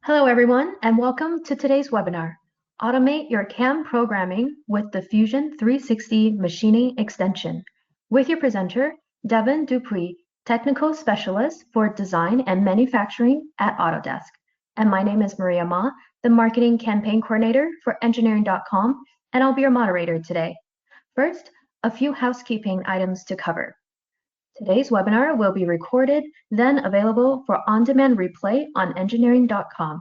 Hello everyone, and welcome to today's webinar, Automate Your CAM Programming with the Fusion 360 Machining Extension, with your presenter, Devon Dupuis, Technical Specialist for Design and Manufacturing at Autodesk. And my name is Maria Ma, the Marketing Campaign Coordinator for Engineering.com, and I'll be your moderator today. First, a few housekeeping items to cover. Today's webinar will be recorded, then available for on-demand replay on engineering.com.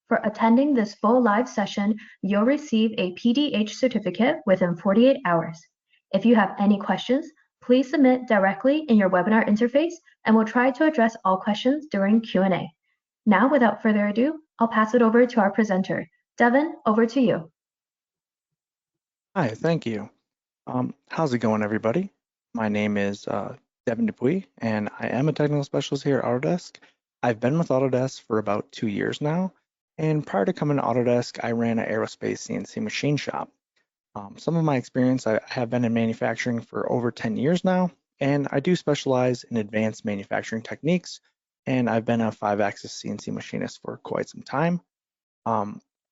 For attending this full live session, you'll receive a PDH certificate within 48 hours. If you have any questions, please submit directly in your webinar interface, and we'll try to address all questions during Q&A. Now, without further ado, I'll pass it over to our presenter. Devon, over to you. Hi, thank you. How's it going, everybody? My name is Devon Dupuis, and I am a technical specialist here at Autodesk. I've been with Autodesk for about 2 years now, and prior to coming to Autodesk, I ran an aerospace CNC machine shop. Some of my experience, I have been in manufacturing for over 10 years now, and I do specialize in advanced manufacturing techniques, and I've been a 5-axis CNC machinist for quite some time.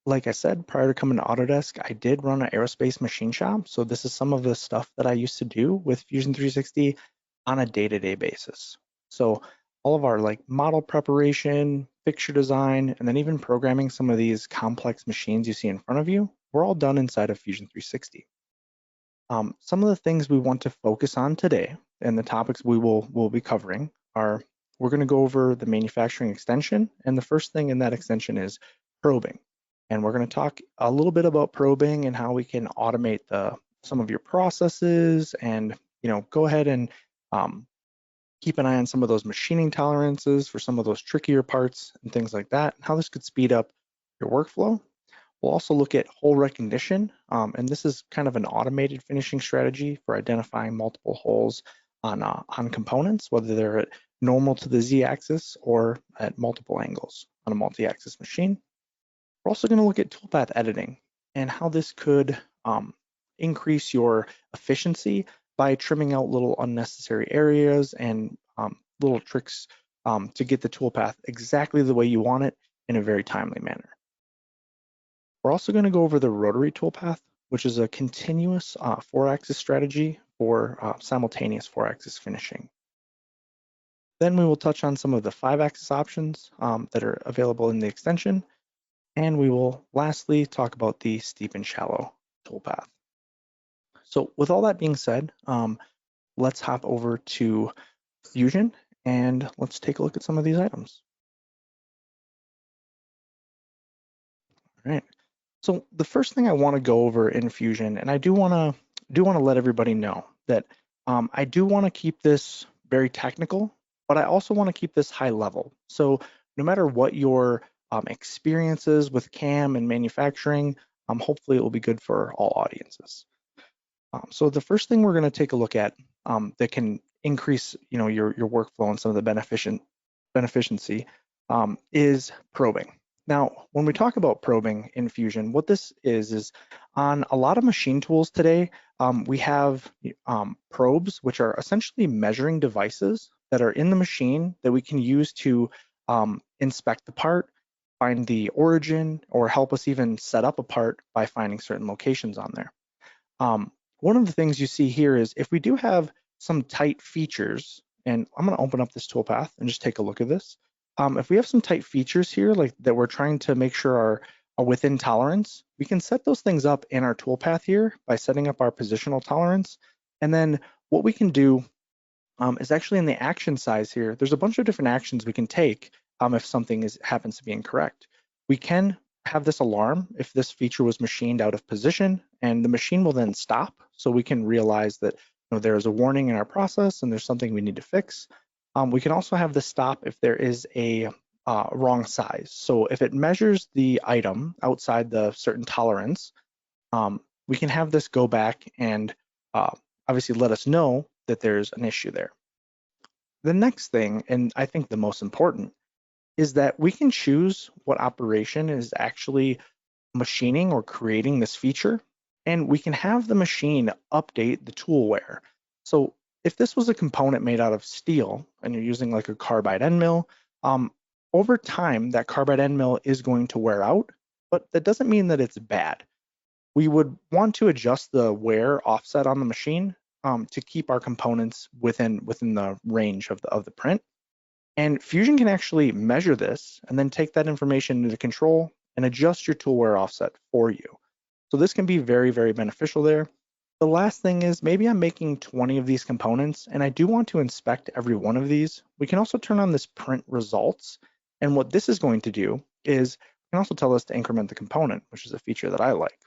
Like I said, prior to coming to Autodesk, I did run an aerospace machine shop. So this is some of the stuff that I used to do with Fusion 360 on a day-to-day basis. So all of our model preparation, fixture design, and then even programming some of these complex machines you see in front of you, we're all done inside of Fusion 360. Some of the things we want to focus on today and the topics we'll be covering are, we're going to go over the manufacturing extension. And the first thing in that extension is probing. And we're going to talk a little bit about probing and how we can automate some of your processes, and go ahead and keep an eye on some of those machining tolerances for some of those trickier parts and things like that, and how this could speed up your workflow. We'll also look at hole recognition, and this is kind of an automated finishing strategy for identifying multiple holes on components, whether they're at normal to the z-axis or at multiple angles on a multi-axis machine. We're also going to look at toolpath editing and how this could increase your efficiency by trimming out little unnecessary areas and little tricks to get the toolpath exactly the way you want it in a very timely manner. We're also going to go over the rotary toolpath, which is a continuous 4-axis strategy for simultaneous 4-axis finishing. Then we will touch on some of the 5-axis options that are available in the extension. And we will lastly talk about the steep and shallow toolpath. So with all that being said, let's hop over to Fusion and let's take a look at some of these items. All right. So the first thing I want to go over in Fusion, and I do want to let everybody know that I do want to keep this very technical, but I also want to keep this high level. So no matter what your experiences with CAM and manufacturing, hopefully it will be good for all audiences. So the first thing we're going to take a look at that can increase your workflow and some of the beneficiency is probing. Now, when we talk about probing in Fusion, what this is on a lot of machine tools today, we have probes, which are essentially measuring devices that are in the machine that we can use to inspect the part, find the origin, or help us even set up a part by finding certain locations on there. One of the things you see here is if we do have some tight features, and I'm going to open up this toolpath and just take a look at this. If we have some tight features here that we're trying to make sure are within tolerance, we can set those things up in our toolpath here by setting up our positional tolerance. And then what we can do is actually in the action size here, there's a bunch of different actions we can take if something happens to be incorrect. We can have this alarm if this feature was machined out of position, and the machine will then stop, so we can realize that there is a warning in our process and there's something we need to fix. We can also have the stop if there is a wrong size. So if it measures the item outside the certain tolerance, we can have this go back and obviously let us know that there's an issue there. The next thing, and I think the most important, is that we can choose what operation is actually machining or creating this feature, and we can have the machine update the tool wear. So if this was a component made out of steel and you're using like a carbide end mill, over time, that carbide end mill is going to wear out, but that doesn't mean that it's bad. We would want to adjust the wear offset on the machine to keep our components within the range of the print. And Fusion can actually measure this and then take that information into control and adjust your tool wear offset for you. So this can be very, very beneficial there. The last thing is maybe I'm making 20 of these components and I do want to inspect every one of these. We can also turn on this print results. And what this is going to do is it can also tell us to increment the component, which is a feature that I like.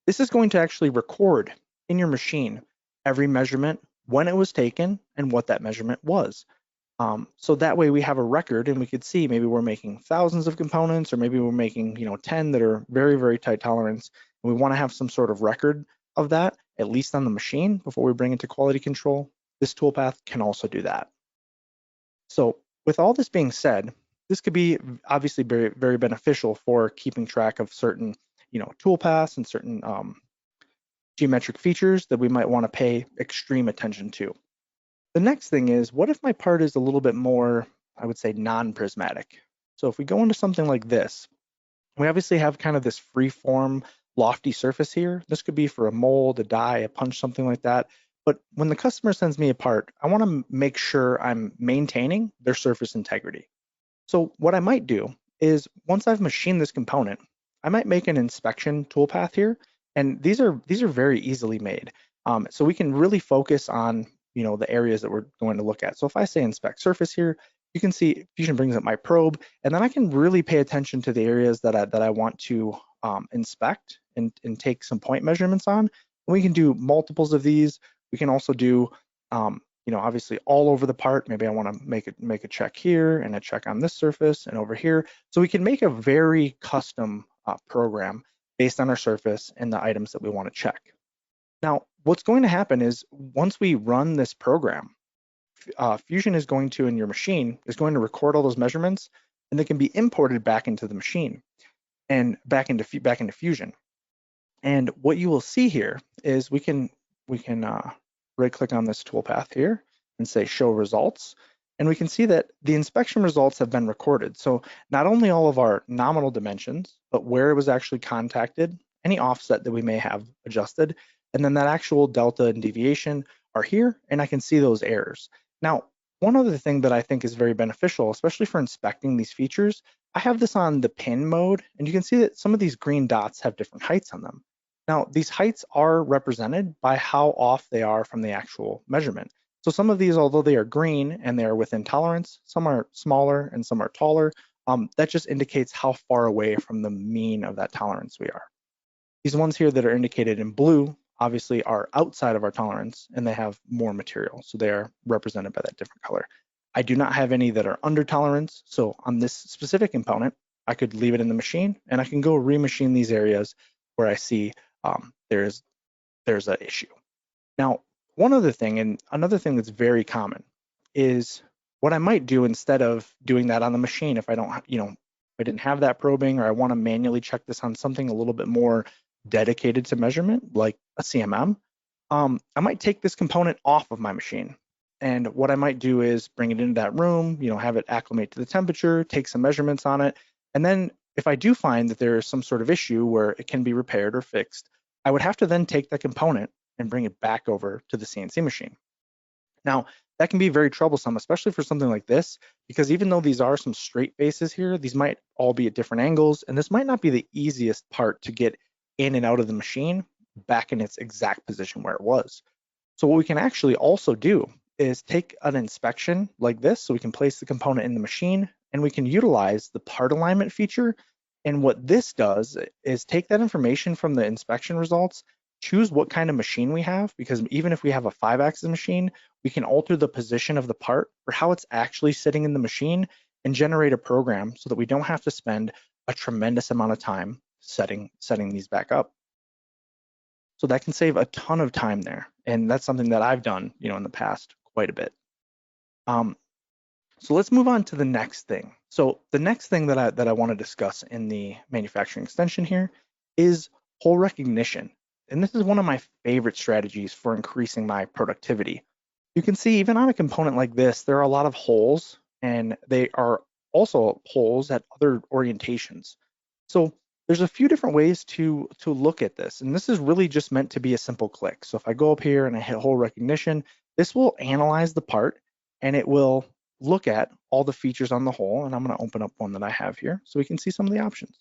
This is going to actually record in your machine every measurement, when it was taken, and what that measurement was. So that way we have a record and we could see maybe we're making thousands of components, or maybe we're making 10 that are very, very tight tolerance. And we want to have some sort of record of that, at least on the machine, before we bring it to quality control. This toolpath can also do that. So with all this being said, this could be obviously very, very beneficial for keeping track of certain toolpaths and certain geometric features that we might want to pay extreme attention to. The next thing is, what if my part is a little bit more, I would say, non-prismatic? So if we go into something like this, we obviously have kind of this free form, lofty surface here. This could be for a mold, a die, a punch, something like that. But when the customer sends me a part, I want to make sure I'm maintaining their surface integrity. So what I might do is, once I've machined this component, I might make an inspection toolpath here. And these are very easily made. So we can really focus on the areas that we're going to look at. So if I say inspect surface here, you can see Fusion brings up my probe, and then I can really pay attention to the areas that I want to inspect and take some point measurements on. And we can do multiples of these. We can also do obviously all over the part. Maybe I want to make a check here and a check on this surface and over here. So we can make a very custom program based on our surface and the items that we want to check. Now, what's going to happen is, once we run this program, Fusion is going to, in your machine, is going to record all those measurements, and they can be imported back into the machine and back into Fusion. And what you will see here is we can right-click on this toolpath here and say Show Results, and we can see that the inspection results have been recorded. So not only all of our nominal dimensions, but where it was actually contacted, any offset that we may have adjusted, and then that actual delta and deviation are here, and I can see those errors. Now, one other thing that I think is very beneficial, especially for inspecting these features, I have this on the pin mode, and you can see that some of these green dots have different heights on them. Now, these heights are represented by how off they are from the actual measurement. So some of these, although they are green and they are within tolerance, some are smaller and some are taller. That just indicates how far away from the mean of that tolerance we are. These ones here that are indicated in blue obviously are outside of our tolerance, and they have more material, so they are represented by that different color. I do not have any that are under tolerance, so on this specific component, I could leave it in the machine, and I can go remachine these areas where I see there's an issue. Now, one other thing, and another thing that's very common, is what I might do instead of doing that on the machine, if I don't, if I didn't have that probing, or I want to manually check this on something a little bit more dedicated to measurement, like a CMM, I might take this component off of my machine. And what I might do is bring it into that room, have it acclimate to the temperature, take some measurements on it. And then if I do find that there is some sort of issue where it can be repaired or fixed, I would have to then take that component and bring it back over to the CNC machine. Now, that can be very troublesome, especially for something like this, because even though these are some straight faces here, these might all be at different angles, and this might not be the easiest part to get in and out of the machine back in its exact position where it was. So what we can actually also do is take an inspection like this, so we can place the component in the machine, and we can utilize the part alignment feature. And what this does is take that information from the inspection results, choose what kind of machine we have, because even if we have a 5-axis machine, we can alter the position of the part or how it's actually sitting in the machine and generate a program so that we don't have to spend a tremendous amount of time setting these back up. So that can save a ton of time there. And that's something that I've done, in the past quite a bit. So let's move on to the next thing. So the next thing that I want to discuss in the manufacturing extension here is hole recognition. And this is one of my favorite strategies for increasing my productivity. You can see even on a component like this, there are a lot of holes, and they are also holes at other orientations. So there's a few different ways to look at this, and this is really just meant to be a simple click. So if I go up here and I hit hole recognition, this will analyze the part and it will look at all the features on the hole, and I'm going to open up one that I have here so we can see some of the options.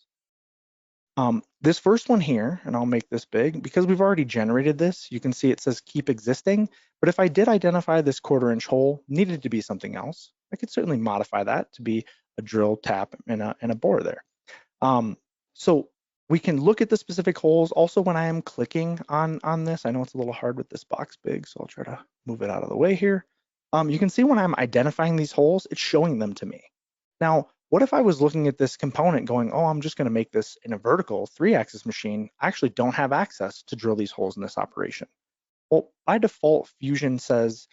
This first one here, and I'll make this big, because we've already generated this, you can see it says keep existing, but if I did identify this 1/4-inch hole needed to be something else, I could certainly modify that to be a drill, tap, and a bore there. So we can look at the specific holes. Also, when I am clicking on this, I know it's a little hard with this box big, so I'll try to move it out of the way here. You can see when I'm identifying these holes, it's showing them to me. Now, what if I was looking at this component going, oh, I'm just going to make this in a vertical 3-axis machine? I actually don't have access to drill these holes in this operation. Well, by default, Fusion says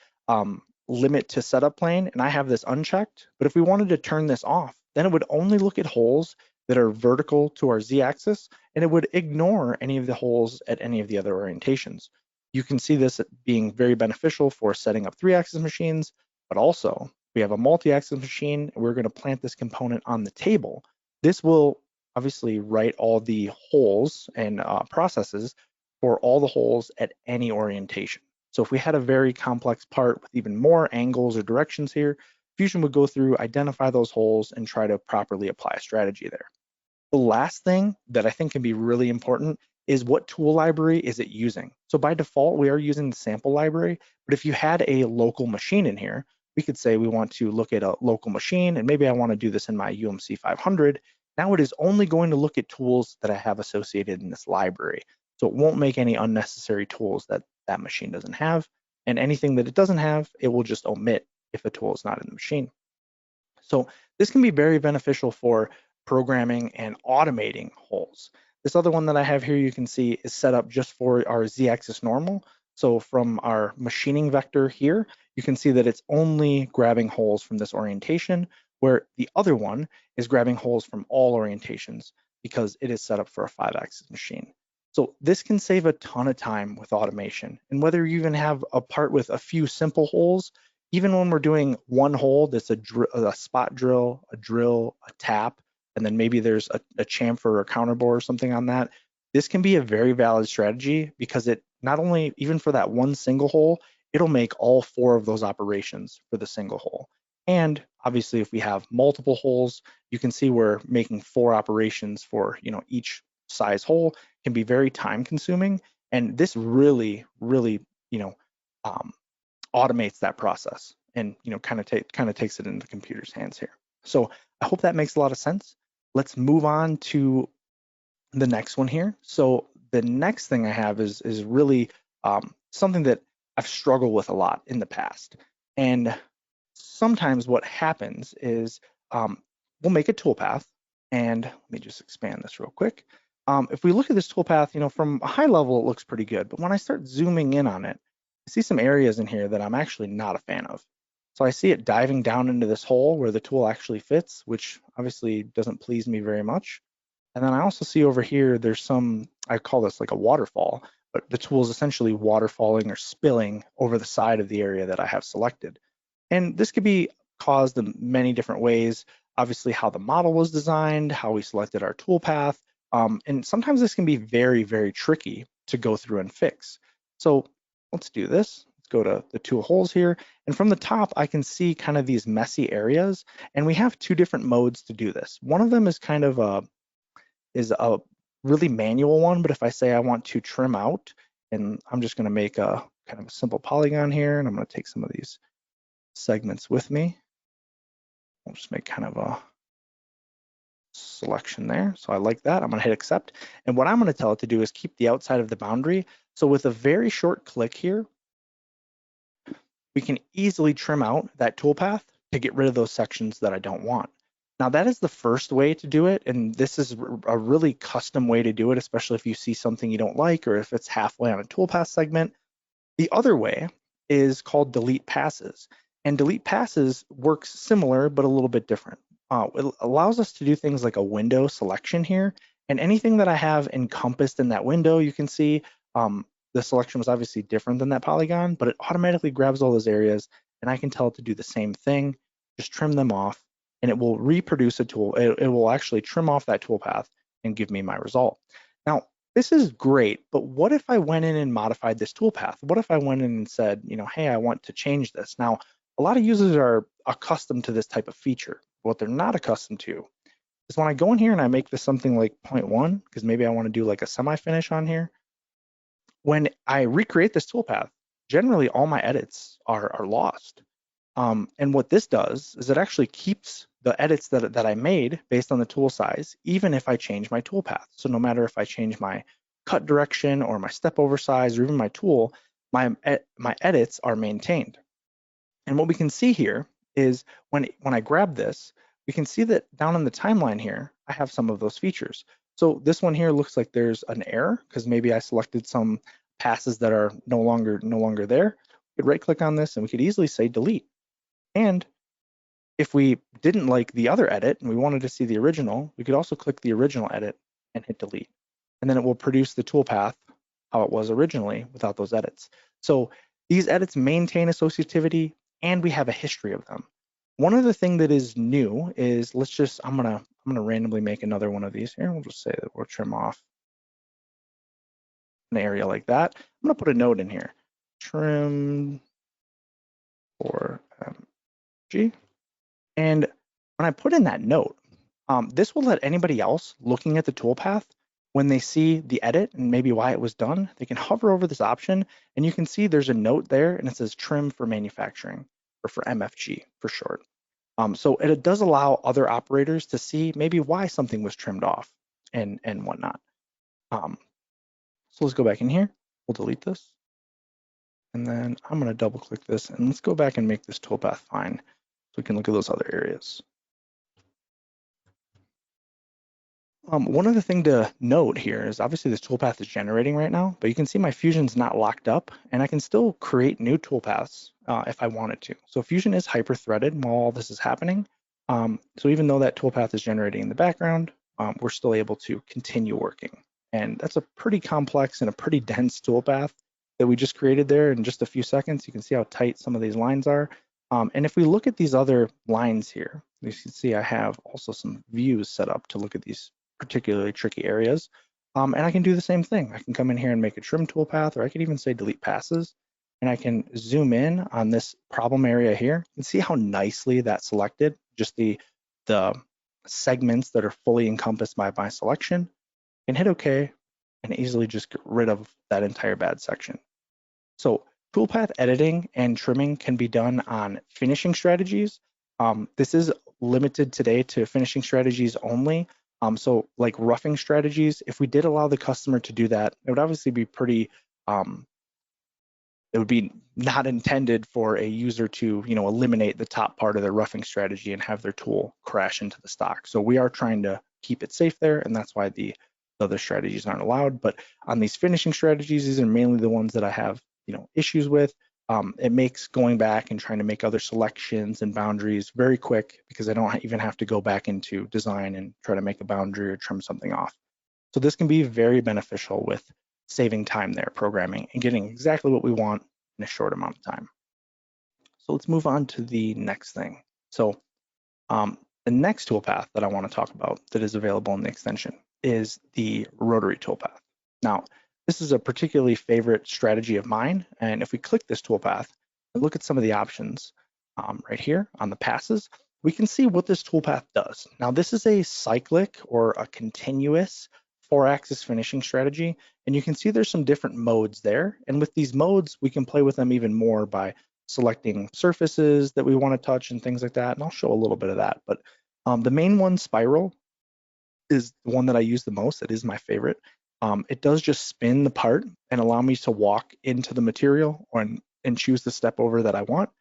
limit to setup plane, and I have this unchecked. But if we wanted to turn this off, then it would only look at holes that are vertical to our z-axis, and it would ignore any of the holes at any of the other orientations. You can see this being very beneficial for setting up 3-axis machines, but also we have a multi-axis machine, and we're going to plant this component on the table. This will obviously write all the holes and processes for all the holes at any orientation. So if we had a very complex part with even more angles or directions here, Fusion would go through, identify those holes, and try to properly apply a strategy there. The last thing that I think can be really important is what tool library is it using? So by default, we are using the sample library, but if you had a local machine in here, we could say we want to look at a local machine, and maybe I want to do this in my UMC 500. Now it is only going to look at tools that I have associated in this library. So it won't make any unnecessary tools that that machine doesn't have, and anything that it doesn't have, it will just omit if a tool is not in the machine. So this can be very beneficial for programming and automating holes. This other one that I have here, you can see, is set up just for our z-axis normal. So from our machining vector here, you can see that it's only grabbing holes from this orientation, where the other one is grabbing holes from all orientations because it is set up for a 5-axis machine. So this can save a ton of time with automation. And whether you even have a part with a few simple holes, even when we're doing one hole that's a spot drill, a tap, and then maybe there's a chamfer or counterbore or something on that, this can be a very valid strategy because it not only, even for that one single hole, it'll make all 4 of those operations for the single hole. And obviously, if we have multiple holes, you can see we're making 4 operations for each size hole. Can be very time consuming, and this really automates that process and kind of takes it into the computer's hands here. So I hope that makes a lot of sense. Let's move on to the next one here. So the next thing I have is really something that I've struggled with a lot in the past. And sometimes what happens is we'll make a toolpath, and let me just expand this real quick. If we look at this toolpath, from a high level, it looks pretty good, but when I start zooming in on it, I see some areas in here that I'm actually not a fan of. So I see it diving down into this hole where the tool actually fits, which obviously doesn't please me very much. And then I also see over here, there's some, I call this like a waterfall, but the tool is essentially waterfalling or spilling over the side of the area that I have selected. And this could be caused in many different ways. Obviously, how the model was designed, how we selected our toolpath, and sometimes this can be very, very tricky to go through and fix. So let's do this. Let's go to the 2 holes here. And from the top, I can see kind of these messy areas. And we have 2 different modes to do this. One of them is kind of a really manual one, but if I say I want to trim out, and I'm just going to make a kind of a simple polygon here, and I'm going to take some of these segments with me. I'll just make kind of a selection there. So I like that. I'm going to hit accept. And what I'm going to tell it to do is keep the outside of the boundary. So with a very short click here, we can easily trim out that toolpath to get rid of those sections that I don't want. Now that is the first way to do it, and this is a really custom way to do it, especially if you see something you don't like or if it's halfway on a toolpath segment. The other way is called delete passes, and delete passes works similar but a little bit different. It allows us to do things like a window selection here, and anything that I have encompassed in that window, you can see the selection was obviously different than that polygon, but it automatically grabs all those areas, and I can tell it to do the same thing, just trim them off. and it will reproduce a tool. It will actually trim off that toolpath and give me my result. Now, this is great, but what if I went in and modified this toolpath? What if I went in and said, hey, I want to change this? Now, a lot of users are accustomed to this type of feature. What they're not accustomed to is when I go in here and I make this something like 0.1, because maybe I want to do like a semi-finish on here. When I recreate this toolpath, generally all my edits are lost. And what this does is it actually keeps the edits that I made based on the tool size, even if I change my toolpath. So no matter if I change my cut direction or my step over size or even my tool, my edits are maintained. And what we can see here is when I grab this, we can see that down in the timeline here, I have some of those features. So this one here looks like there's an error because maybe I selected some passes that are no longer there. We could right click on this and we could easily say delete. And if we didn't like the other edit and we wanted to see the original, we could also click the original edit and hit delete. And then it will produce the toolpath how it was originally without those edits. So these edits maintain associativity and we have a history of them. One other thing that is new is I'm gonna randomly make another one of these here. We'll just say that we'll trim off an area like that. I'm gonna put a note in here, trim for G. And when I put in that note, this will let anybody else looking at the toolpath, when they see the edit and maybe why it was done, they can hover over this option and you can see there's a note there and it says trim for manufacturing, or for MFG for short. So it does allow other operators to see maybe why something was trimmed off and whatnot. So let's go back in here. We'll delete this. And then I'm going to double click this and let's go back and make this toolpath fine so we can look at those other areas. One other thing to note here is obviously this toolpath is generating right now, but you can see my Fusion's not locked up and I can still create new toolpaths if I wanted to. So Fusion is hyper-threaded while all this is happening. So even though that toolpath is generating in the background, we're still able to continue working. And that's a pretty complex and a pretty dense toolpath that we just created there in just a few seconds. You can see how tight some of these lines are. And if we look at these other lines here, you can see I have also some views set up to look at these particularly tricky areas. And I can do the same thing. I can come in here and make a trim toolpath, or I could even say delete passes. And I can zoom in on this problem area here and see how nicely that's selected, just the segments that are fully encompassed by my selection, and hit OK and easily just get rid of that entire bad section. So toolpath editing and trimming can be done on finishing strategies. This is limited today to finishing strategies only. So like roughing strategies, if we did allow the customer to do that, it would obviously be pretty, it would be not intended for a user to, eliminate the top part of their roughing strategy and have their tool crash into the stock. So we are trying to keep it safe there, and that's why the other strategies aren't allowed. But on these finishing strategies, these are mainly the ones that I have, issues with. It makes going back and trying to make other selections and boundaries very quick because I don't even have to go back into design and try to make a boundary or trim something off. So this can be very beneficial with saving time there programming and getting exactly what we want in a short amount of time. So let's move on to the next thing. So the next toolpath that I want to talk about that is available in the extension is the rotary toolpath. Now, this is a particularly favorite strategy of mine. And if we click this toolpath and look at some of the options right here on the passes, we can see what this toolpath does. Now, this is a cyclic or a continuous 4-axis finishing strategy. And you can see there's some different modes there. And with these modes, we can play with them even more by selecting surfaces that we want to touch and things like that. And I'll show a little bit of that. But the main one, spiral, is the one that I use the most. It is my favorite. It does just spin the part and allow me to walk into the material and choose the step over that I want.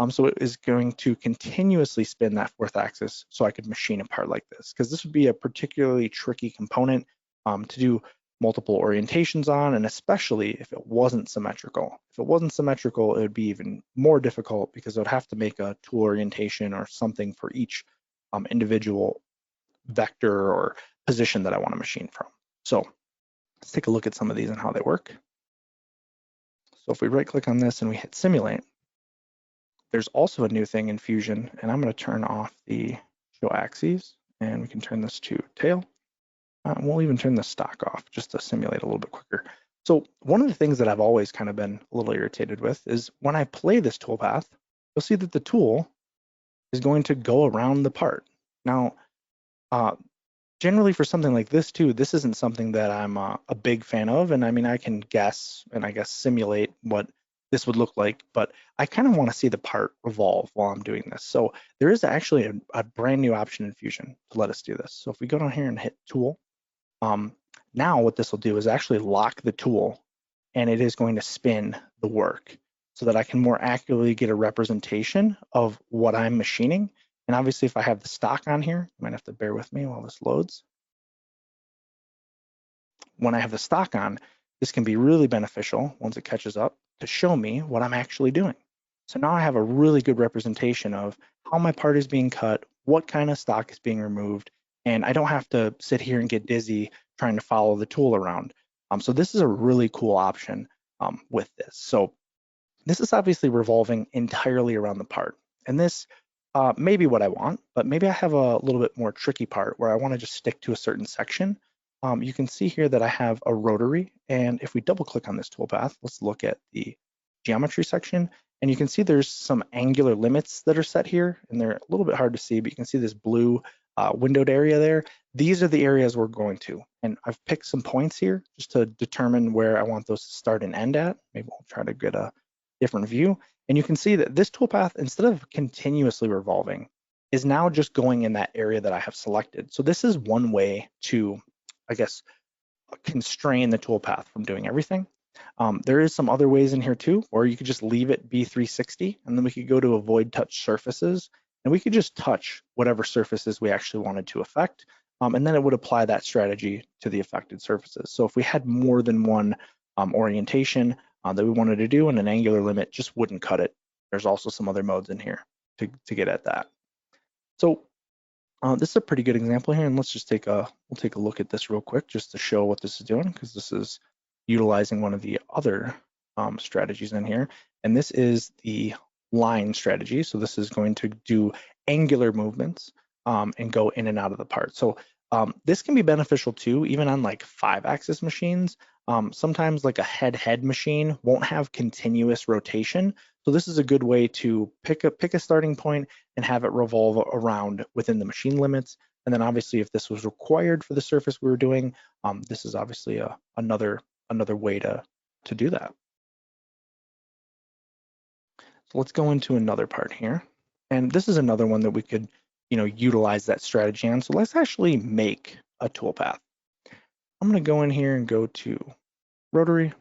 So it is going to continuously spin that 4th axis so I could machine a part like this, because this would be a particularly tricky component to do multiple orientations on, and especially if it wasn't symmetrical. If it wasn't symmetrical, it would be even more difficult because I would have to make a tool orientation or something for each individual vector or position that I want to machine from. So let's take a look at some of these and how they work. So if we right click on this and we hit simulate, there's also a new thing in Fusion, and I'm going to turn off the show axes, and we can turn this to tail. We'll even turn the stock off just to simulate a little bit quicker. So one of the things that I've always kind of been a little irritated with is when I play this toolpath, you'll see that the tool is going to go around the part. Now, generally for something like this too, this isn't something that I'm a big fan of. And I mean, I can guess and I guess simulate what this would look like, but I kind of want to see the part revolve while I'm doing this. So there is actually a brand new option in Fusion to let us do this. So if we go down here and hit Tool, now what this will do is actually lock the tool, and it is going to spin the work so that I can more accurately get a representation of what I'm machining. And obviously if I have the stock on here, you might have to bear with me while this loads. When I have the stock on, this can be really beneficial once it catches up to show me what I'm actually doing. So now I have a really good representation of how my part is being cut, what kind of stock is being removed, and I don't have to sit here and get dizzy trying to follow the tool around. So this is a really cool option with this. So this is obviously revolving entirely around the part. And this may be what I want, but maybe I have a little bit more tricky part where I want to just stick to a certain section. You can see here that I have a rotary, and if we double click on this toolpath, let's look at the geometry section, and you can see there's some angular limits that are set here, and they're a little bit hard to see, but you can see this blue windowed area there. These are the areas we're going to, and I've picked some points here just to determine where I want those to start and end at. Maybe we'll try to get a different view, and you can see that this toolpath, instead of continuously revolving, is now just going in that area that I have selected. So this is one way to, I guess, constrain the toolpath from doing everything. There is some other ways in here too, or you could just leave it be 360, and then we could go to avoid touch surfaces, and we could just touch whatever surfaces we actually wanted to affect, and then it would apply that strategy to the affected surfaces. So if we had more than one orientation that we wanted to do, and an angular limit just wouldn't cut it. There's also some other modes in here to get at that. So this is a pretty good example here, and let's just we'll take a look at this real quick just to show what this is doing, because this is utilizing one of the other strategies in here, and this is the line strategy. So this is going to do angular movements and go in and out of the part. So this can be beneficial too, even on like 5-axis machines. Sometimes like a head machine won't have continuous rotation. So this is a good way to pick a starting point and have it revolve around within the machine limits. And then obviously if this was required for the surface we were doing, this is obviously another way to do that. So let's go into another part here. And this is another one that we could, utilize that strategy on. So let's actually make a toolpath. I'm going to go in here and go to rotary,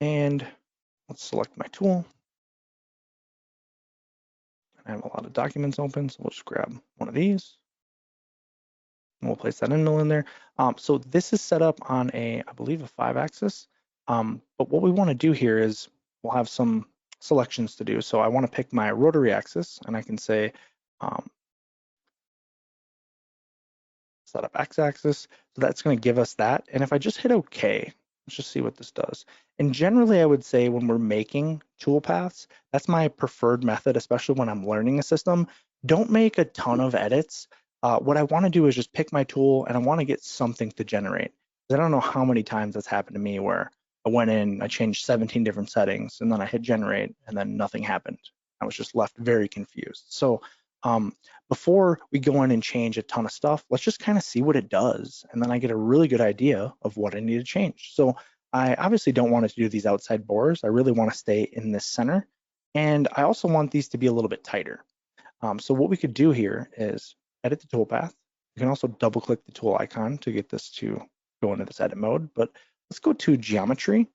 and let's select my tool. I have a lot of documents open, so we'll just grab one of these, and we'll place that in there. So this is set up on I believe, a 5-axis. But what we want to do here is we'll have some selections to do. So I want to pick my rotary axis, and I can say set up x-axis. So that's going to give us that. And if I just hit OK, let's just see what this does. And generally, I would say when we're making toolpaths, that's my preferred method, especially when I'm learning a system. Don't make a ton of edits. What I want to do is just pick my tool, and I want to get something to generate. I don't know how many times that's happened to me where I went in, I changed 17 different settings, and then I hit generate, and then nothing happened. I was just left very confused. So before we go in and change a ton of stuff, let's just kind of see what it does. And then I get a really good idea of what I need to change. So I obviously don't want to do these outside bores. I really want to stay in this center. And I also want these to be a little bit tighter. So what we could do here is edit the toolpath. You can also double click the tool icon to get this to go into this edit mode. But let's go to geometry.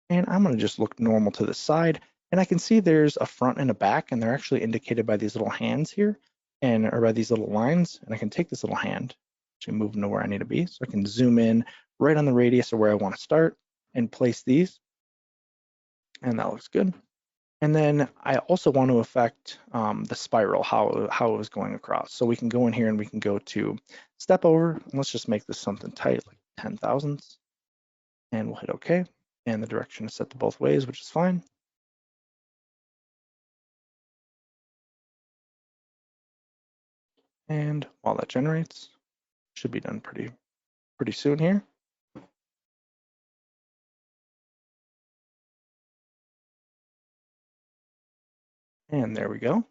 And I'm going to just look normal to the side. And I can see there's a front and a back, and they're actually indicated by these little hands here, or by these little lines. And I can take this little hand, actually move them to where I need to be. So I can zoom in right on the radius of where I want to start and place these. And that looks good. And then I also want to affect the spiral, how it was going across. So we can go in here and we can go to step over. And let's just make this something tight, like 10 thousandths. And we'll hit OK. And the direction is set to both ways, which is fine. And while that generates, should be done pretty soon here. And there we go.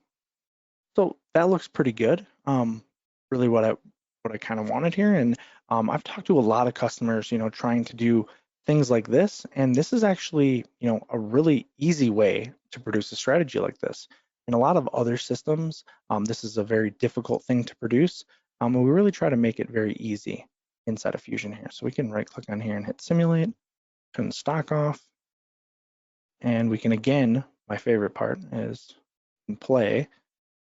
So that looks pretty good. Really what I kind of wanted here. And I've talked to a lot of customers, trying to do things like this. And this is actually, a really easy way to produce a strategy like this. In a lot of other systems, this is a very difficult thing to produce. And we really try to make it very easy inside of Fusion here. So we can right click on here and hit simulate, turn the stock off. And we can, again, my favorite part is play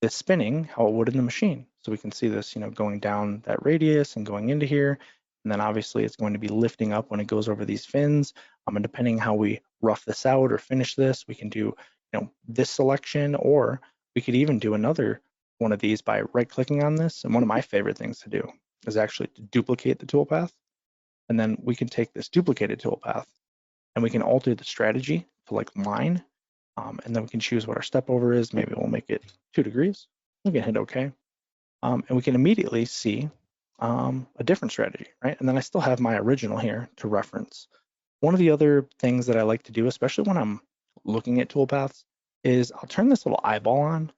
this spinning how it would in the machine. So we can see this, going down that radius and going into here. And then obviously it's going to be lifting up when it goes over these fins. And depending how we rough this out or finish this, we can do, this selection, or we could even do another one of these by right clicking on this. And one of my favorite things to do is actually to duplicate the toolpath. And then we can take this duplicated toolpath and we can alter the strategy to like line. And then we can choose what our step over is. Maybe we'll make it 2 degrees. We can hit OK. And we can immediately see a different strategy, right? And then I still have my original here to reference. One of the other things that I like to do, especially when I'm looking at toolpaths, is I'll turn this little eyeball on.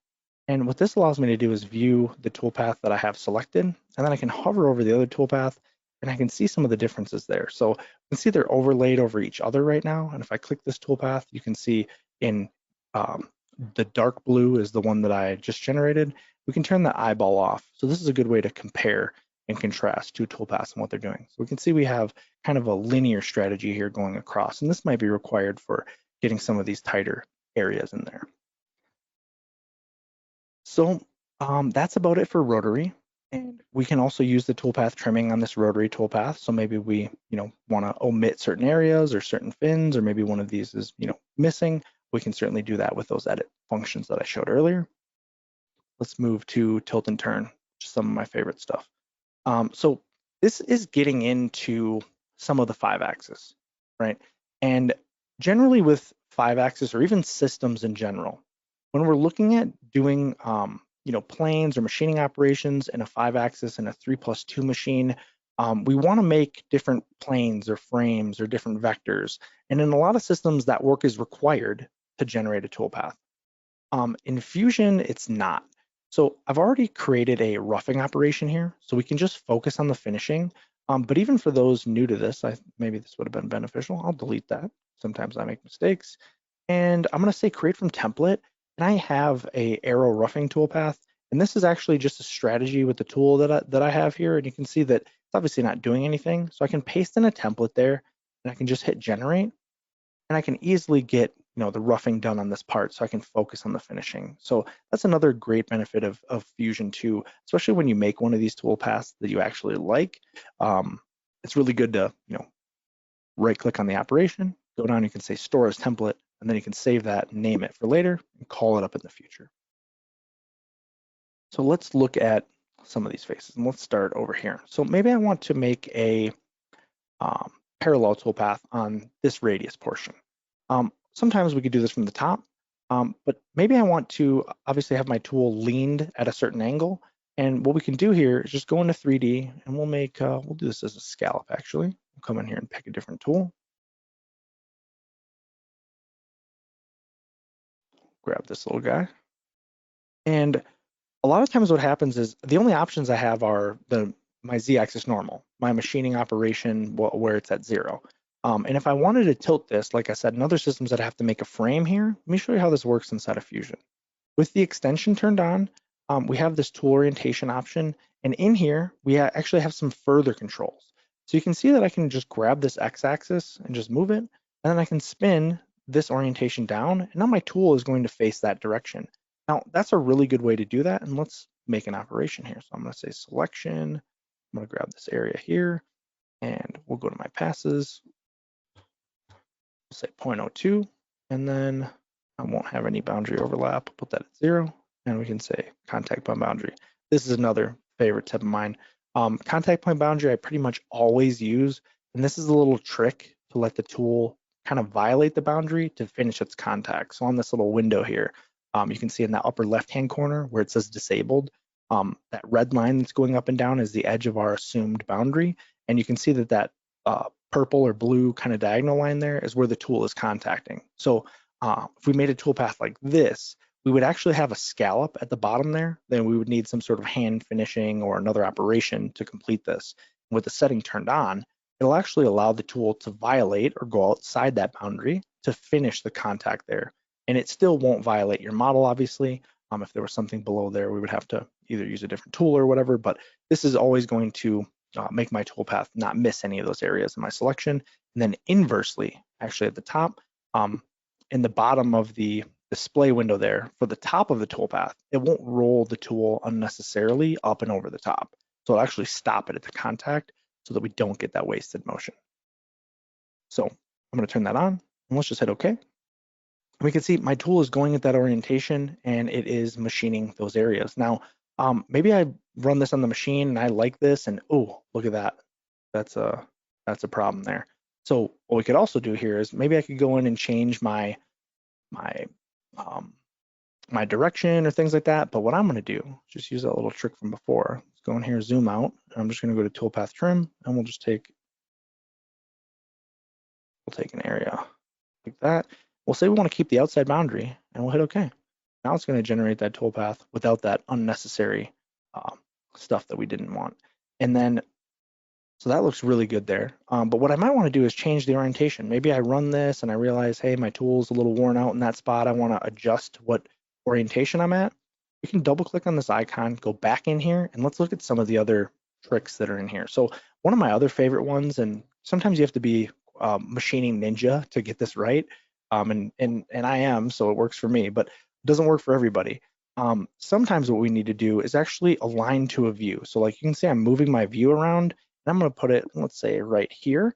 And what this allows me to do is view the toolpath that I have selected. And then I can hover over the other toolpath and I can see some of the differences there. So you can see they're overlaid over each other right now. And if I click this toolpath, you can see in the dark blue is the one that I just generated. We can turn the eyeball off. So this is a good way to compare and contrast two toolpaths and what they're doing. So we can see we have kind of a linear strategy here going across, and this might be required for getting some of these tighter areas in there. So that's about it for rotary. And we can also use the toolpath trimming on this rotary toolpath. So maybe we, want to omit certain areas or certain fins, or maybe one of these is, missing. We can certainly do that with those edit functions that I showed earlier. Let's move to tilt and turn, which is some of my favorite stuff. So this is getting into some of the 5-axis, right? And generally with 5-axis or even systems in general, when we're looking at doing planes or machining operations in a 5-axis and a 3+2 machine, we want to make different planes or frames or different vectors. And in a lot of systems, that work is required to generate a toolpath. In Fusion, it's not. So I've already created a roughing operation here, so we can just focus on the finishing. But even for those new to this, maybe this would have been beneficial. I'll delete that. Sometimes I make mistakes. And I'm going to say create from template. And I have a arrow roughing toolpath. And this is actually just a strategy with the tool that I have here. And you can see that it's obviously not doing anything. So I can paste in a template there and I can just hit generate. And I can easily get the roughing done on this part so I can focus on the finishing. So that's another great benefit of Fusion 2, especially when you make one of these toolpaths that you actually like. It's really good to right click on the operation, go down, you can say store as template, and then you can save that, name it for later, and call it up in the future. So let's look at some of these faces, and let's start over here. So maybe I want to make a parallel toolpath on this radius portion. Sometimes we could do this from the top, but maybe I want to obviously have my tool leaned at a certain angle. And what we can do here is just go into 3D and we'll do this as a scallop actually. We'll come in here and pick a different tool. Grab this little guy. And a lot of times what happens is the only options I have are my Z-axis normal, my machining operation where it's at 0. And if I wanted to tilt this, like I said, in other systems I'd have to make a frame here. Let me show you how this works inside of Fusion. With the extension turned on, we have this tool orientation option. And in here, we actually have some further controls. So you can see that I can just grab this X-axis and just move it. And then I can spin this orientation down. And now my tool is going to face that direction. Now, that's a really good way to do that. And let's make an operation here. So I'm going to say selection. I'm going to grab this area here. And we'll go to my passes. Say 0.02, and then I won't have any boundary overlap. Put that at 0, and we can say contact point boundary. This is another favorite tip of mine. Contact point boundary I pretty much always use, and this is a little trick to let the tool kind of violate the boundary to finish its contact. So on this little window here, you can see in that upper left-hand corner where it says disabled, That red line that's going up and down is the edge of our assumed boundary. And you can see that that purple or blue kind of diagonal line there is where the tool is contacting. So if we made a toolpath like this, we would actually have a scallop at the bottom there. Then we would need some sort of hand finishing or another operation to complete this. With the setting turned on, it'll actually allow the tool to violate or go outside that boundary to finish the contact there. And it still won't violate your model, obviously. If there was something below there, we would have to either use a different tool or whatever, but this is always going to make my toolpath not miss any of those areas in my selection. And then inversely, actually at the top, in the bottom of the display window there, for the top of the toolpath, it won't roll the tool unnecessarily up and over the top. So it'll actually stop it at the contact so that we don't get that wasted motion. So I'm going to turn that on, and let's just hit OK. And we can see my tool is going at that orientation, and it is machining those areas. Now, maybe I run this on the machine and I like this, and oh, look at that. That's a problem there. So what we could also do here is maybe I could go in and change my direction or things like that. But what I'm going to do, just use that little trick from before. Let's go in here, zoom out. I'm just going to go to toolpath trim, and we'll take an area like that. We'll say we want to keep the outside boundary, and we'll hit OK. Now it's going to generate that toolpath without that unnecessary stuff that we didn't want. And then, so that looks really good there. But what I might want to do is change the orientation. Maybe I run this and I realize, hey, my tool's a little worn out in that spot. I want to adjust what orientation I'm at. We can double click on this icon, go back in here, and let's look at some of the other tricks that are in here. So one of my other favorite ones, and sometimes you have to be machining ninja to get this right. And I am, so it works for me, but it doesn't work for everybody. Sometimes what we need to do is actually align to a view. So like you can see, I'm moving my view around, and I'm going to put it, let's say right here.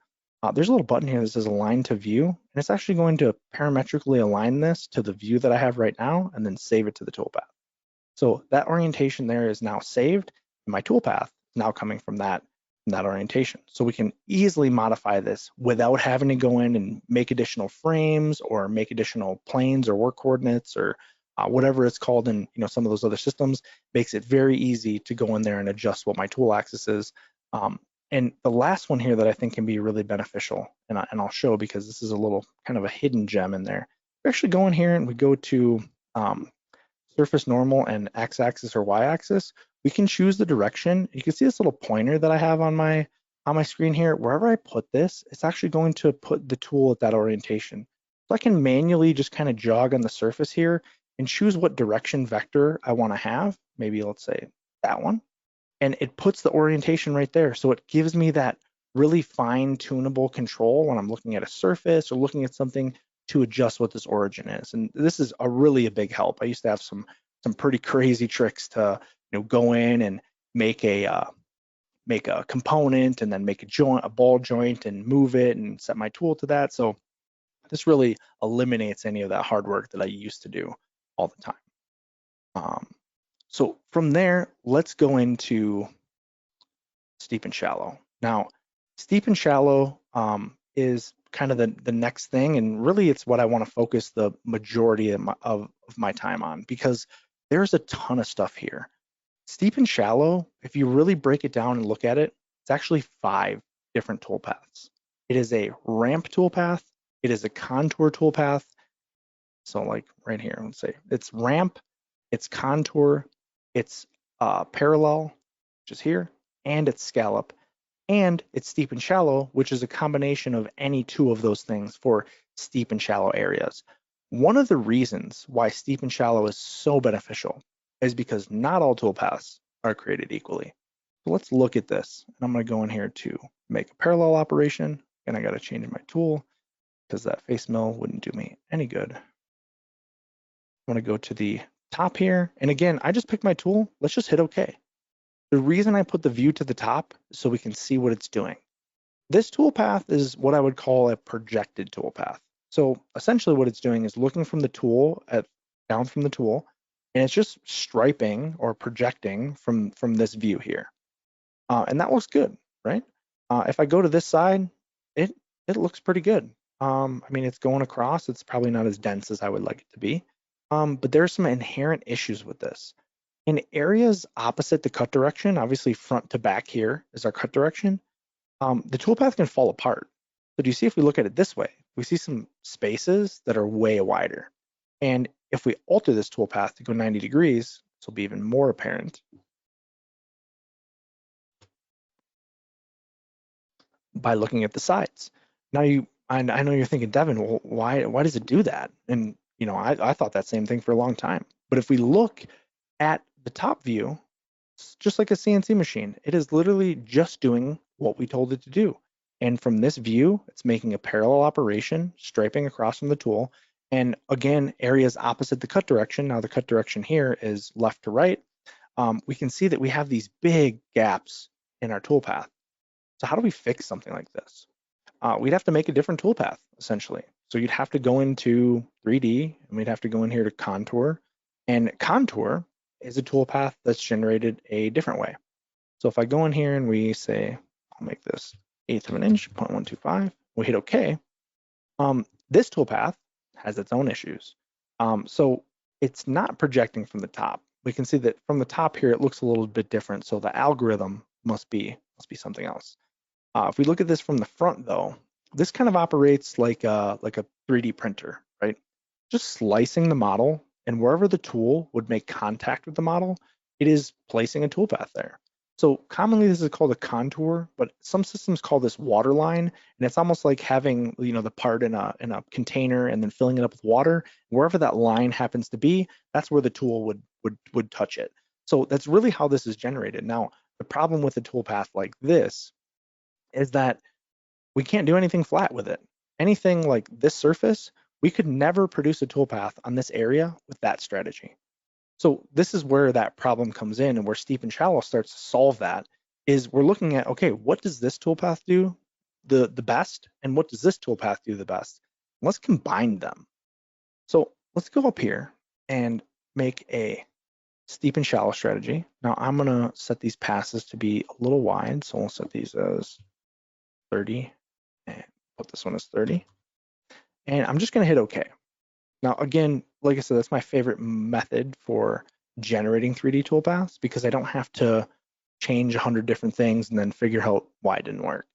There's a little button here that says align to view, and it's actually going to parametrically align this to the view that I have right now, and then save it to the toolpath. So that orientation there is now saved, and my toolpath is now coming from that orientation. So we can easily modify this without having to go in and make additional frames or make additional planes or work coordinates or whatever it's called in some of those other systems. Makes it very easy to go in there and adjust what my tool axis is. And the last one here that I think can be really beneficial, and I'll show because this is a little kind of a hidden gem in there. We actually go in here and we go to surface normal and x-axis or y-axis. We can choose the direction. You can see this little pointer that I have on my screen here. Wherever I put this, it's actually going to put the tool at that orientation. So I can manually just kind of jog on the surface here and choose what direction vector I want to have. Maybe let's say that one. And it puts the orientation right there. So it gives me that really fine tunable control when I'm looking at a surface or looking at something to adjust what this origin is. And this is really a big help. I used to have some pretty crazy tricks to go in and make a component and then make a ball joint and move it and set my tool to that. So this really eliminates any of that hard work that I used to do all the time. So from there, let's go into steep and shallow. Now, steep and shallow is kind of the next thing, and really it's what I want to focus the majority of my time on, because there's a ton of stuff here. Steep and shallow, if you really break it down and look at it, it's actually 5 different toolpaths. It is a ramp toolpath, it is a contour toolpath. So like right here, let's say it's ramp, it's contour, it's parallel, which is here, and it's scallop, and it's steep and shallow, which is a combination of any 2 of those things for steep and shallow areas. One of the reasons why steep and shallow is so beneficial is because not all toolpaths are created equally. So let's look at this. And I'm going to go in here to make a parallel operation, and I got to change my tool because that face mill wouldn't do me any good. I'm going to go to the top here, and again, I just picked my tool. Let's just hit OK. The reason I put the view to the top is so we can see what it's doing. This toolpath is what I would call a projected toolpath. So essentially what it's doing is looking from the tool down from the tool, and it's just striping or projecting from this view here. And that looks good, right? If I go to this side, it looks pretty good. I mean, it's going across. It's probably not as dense as I would like it to be. But there's some inherent issues with this. In areas opposite the cut direction, obviously front to back here is our cut direction, the toolpath can fall apart. So do you see if we look at it this way, we see some spaces that are way wider. And if we alter this toolpath to go 90 degrees, this will be even more apparent. By looking at the sides. Now I know you're thinking, Devin, well, why does it do that? And I thought that same thing for a long time. But if we look at the top view, it's just like a CNC machine. It is literally just doing what we told it to do. And from this view, it's making a parallel operation, striping across from the tool. And again, areas opposite the cut direction. Now the cut direction here is left to right. We can see that we have these big gaps in our toolpath. So how do we fix something like this? We'd have to make a different toolpath, essentially. So you'd have to go into 3D, and we'd have to go in here to contour. And contour is a toolpath that's generated a different way. So if I go in here and we say, I'll make this 1/8 of an inch, 0.125, we hit OK. This toolpath has its own issues. So it's not projecting from the top. We can see that from the top here, it looks a little bit different. So the algorithm must be something else. If we look at this from the front, though, this kind of operates like a 3D printer, right? Just slicing the model, and wherever the tool would make contact with the model, it is placing a toolpath there. So commonly this is called a contour, but some systems call this waterline, and it's almost like having the part in a container and then filling it up with water. Wherever that line happens to be, that's where the tool would touch it. So that's really how this is generated. Now, the problem with a toolpath like this is that we can't do anything flat with it. Anything like this surface, we could never produce a toolpath on this area with that strategy. So this is where that problem comes in, and where steep and shallow starts to solve that, is we're looking at, okay, what does this toolpath do the best, and what does this toolpath do the best? Let's combine them. So let's go up here and make a steep and shallow strategy. Now I'm gonna set these passes to be a little wide, so we'll set these as 30 and put this one as 30. And I'm just gonna hit OK. Now, again, like I said, that's my favorite method for generating 3D toolpaths, because I don't have to change 100 different things and then figure out why it didn't work.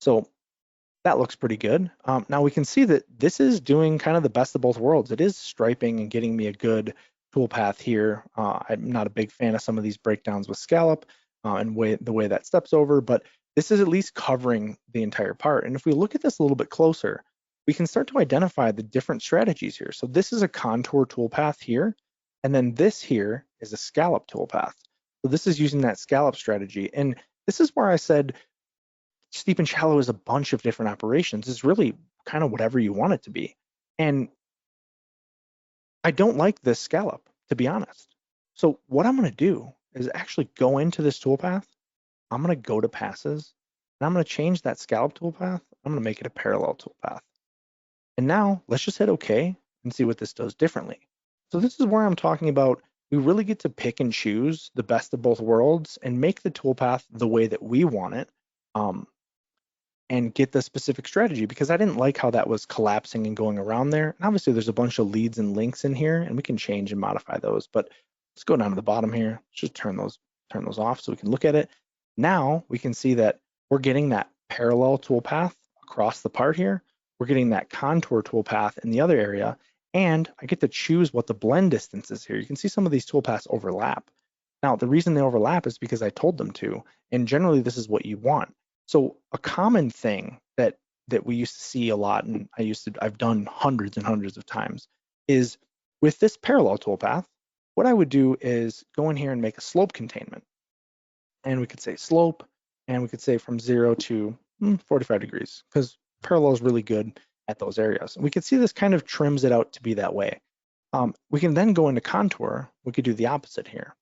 So that looks pretty good. Now we can see that this is doing kind of the best of both worlds. It is striping and getting me a good toolpath here. I'm not a big fan of some of these breakdowns with scallop and the way that steps over, but this is at least covering the entire part. And if we look at this a little bit closer, we can start to identify the different strategies here. So this is a contour toolpath here, and then this here is a scallop toolpath. So this is using that scallop strategy. And this is where I said steep and shallow is a bunch of different operations. It's really kind of whatever you want it to be. And I don't like this scallop, to be honest. So what I'm going to do is actually go into this toolpath. I'm going to go to passes, and I'm going to change that scallop toolpath. I'm going to make it a parallel toolpath. And now let's just hit OK and see what this does differently. So this is where I'm talking about we really get to pick and choose the best of both worlds and make the toolpath the way that we want it, and get the specific strategy, because I didn't like how that was collapsing and going around there. And obviously there's a bunch of leads and links in here, and we can change and modify those. But let's go down to the bottom here. Let's just turn those off so we can look at it. Now we can see that we're getting that parallel toolpath across the part here. We're getting that contour toolpath in the other area, and I get to choose what the blend distance is here. You can see some of these toolpaths overlap. Now, the reason they overlap is because I told them to, and generally this is what you want. So a common thing that we used to see a lot, and I've done hundreds and hundreds of times, is with this parallel toolpath, what I would do is go in here and make a slope containment. And we could say slope, and we could say from 0 to 45 degrees, because parallel is really good at those areas. And we can see this kind of trims it out to be that way. We can then go into contour. We could do the opposite here.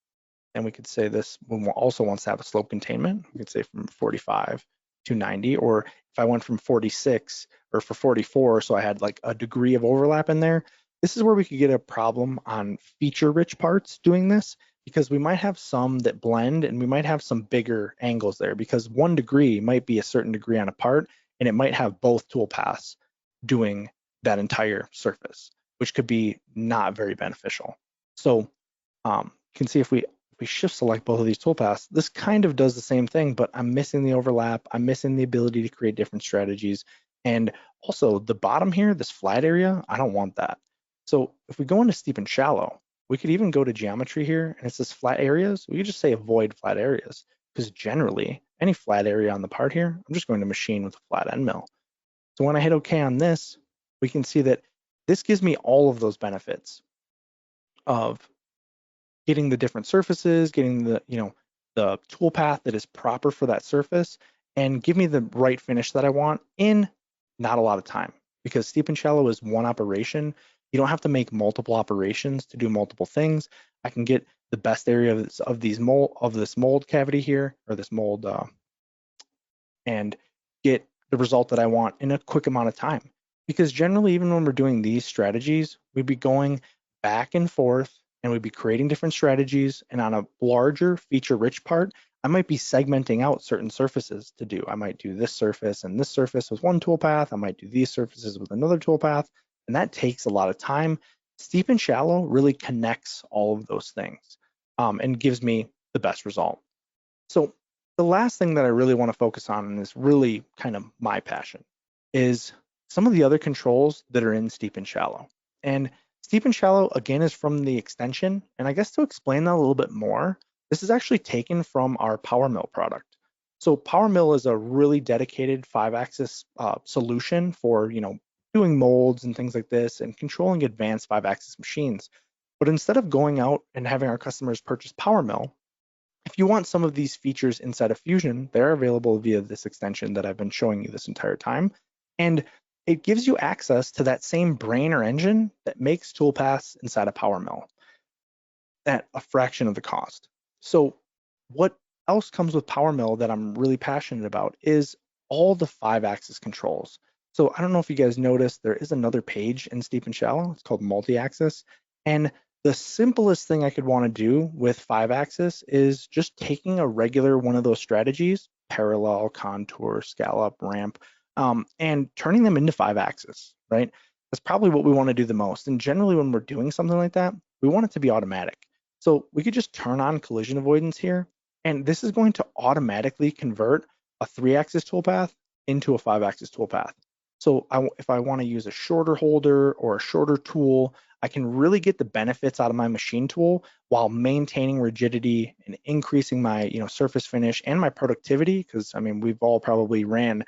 And we could say this one also wants to have a slope containment. We could say from 45 to 90, or if I went from 46 or for 44, so I had like a degree of overlap in there. This is where we could get a problem on feature-rich parts doing this, because we might have some that blend, and we might have some bigger angles there, because 1 degree might be a certain degree on a part, and it might have both toolpaths doing that entire surface, which could be not very beneficial. So you can see if we shift select both of these toolpaths, this kind of does the same thing, but I'm missing the overlap. I'm missing the ability to create different strategies. And also the bottom here, this flat area, I don't want that. So if we go into steep and shallow, we could even go to geometry here, and it says flat areas. We could just say avoid flat areas, because generally any flat area on the part here, I'm just going to machine with a flat end mill. So when I hit OK on this, we can see that this gives me all of those benefits of getting the different surfaces, getting the, the toolpath that is proper for that surface, and give me the right finish that I want in not a lot of time. Because steep and shallow is one operation. You don't have to make multiple operations to do multiple things. I can get the best area of this mold cavity here, or this mold, and get the result that I want in a quick amount of time. Because generally, even when we're doing these strategies, we'd be going back and forth, and we'd be creating different strategies. And on a larger feature-rich part, I might be segmenting out certain surfaces to do. I might do this surface and this surface with one toolpath. I might do these surfaces with another toolpath, and that takes a lot of time. Steep and shallow really connects all of those things and gives me the best result. So the last thing that I really want to focus on, and is really kind of my passion, is some of the other controls that are in steep and shallow. And steep and shallow, again, is from the extension. And I guess to explain that a little bit more, this is actually taken from our Power Mill product. So Power Mill is a really dedicated 5-axis solution for, doing molds and things like this and controlling advanced 5-axis machines. But instead of going out and having our customers purchase Power Mill, if you want some of these features inside of Fusion, they're available via this extension that I've been showing you this entire time. And it gives you access to that same brain or engine that makes toolpaths inside of Power Mill at a fraction of the cost. So what else comes with Power Mill that I'm really passionate about is all the 5-axis controls. So I don't know if you guys noticed, there is another page in Steep and Shallow. It's called multi-axis. And the simplest thing I could want to do with 5-axis is just taking a regular one of those strategies, parallel, contour, scallop, ramp, and turning them into 5-axis, right? That's probably what we want to do the most. And generally when we're doing something like that, we want it to be automatic. So we could just turn on collision avoidance here, and this is going to automatically convert a 3-axis toolpath into a 5-axis toolpath. So if I want to use a shorter holder or a shorter tool, I can really get the benefits out of my machine tool while maintaining rigidity and increasing my surface finish and my productivity. Because I mean, we've all probably ran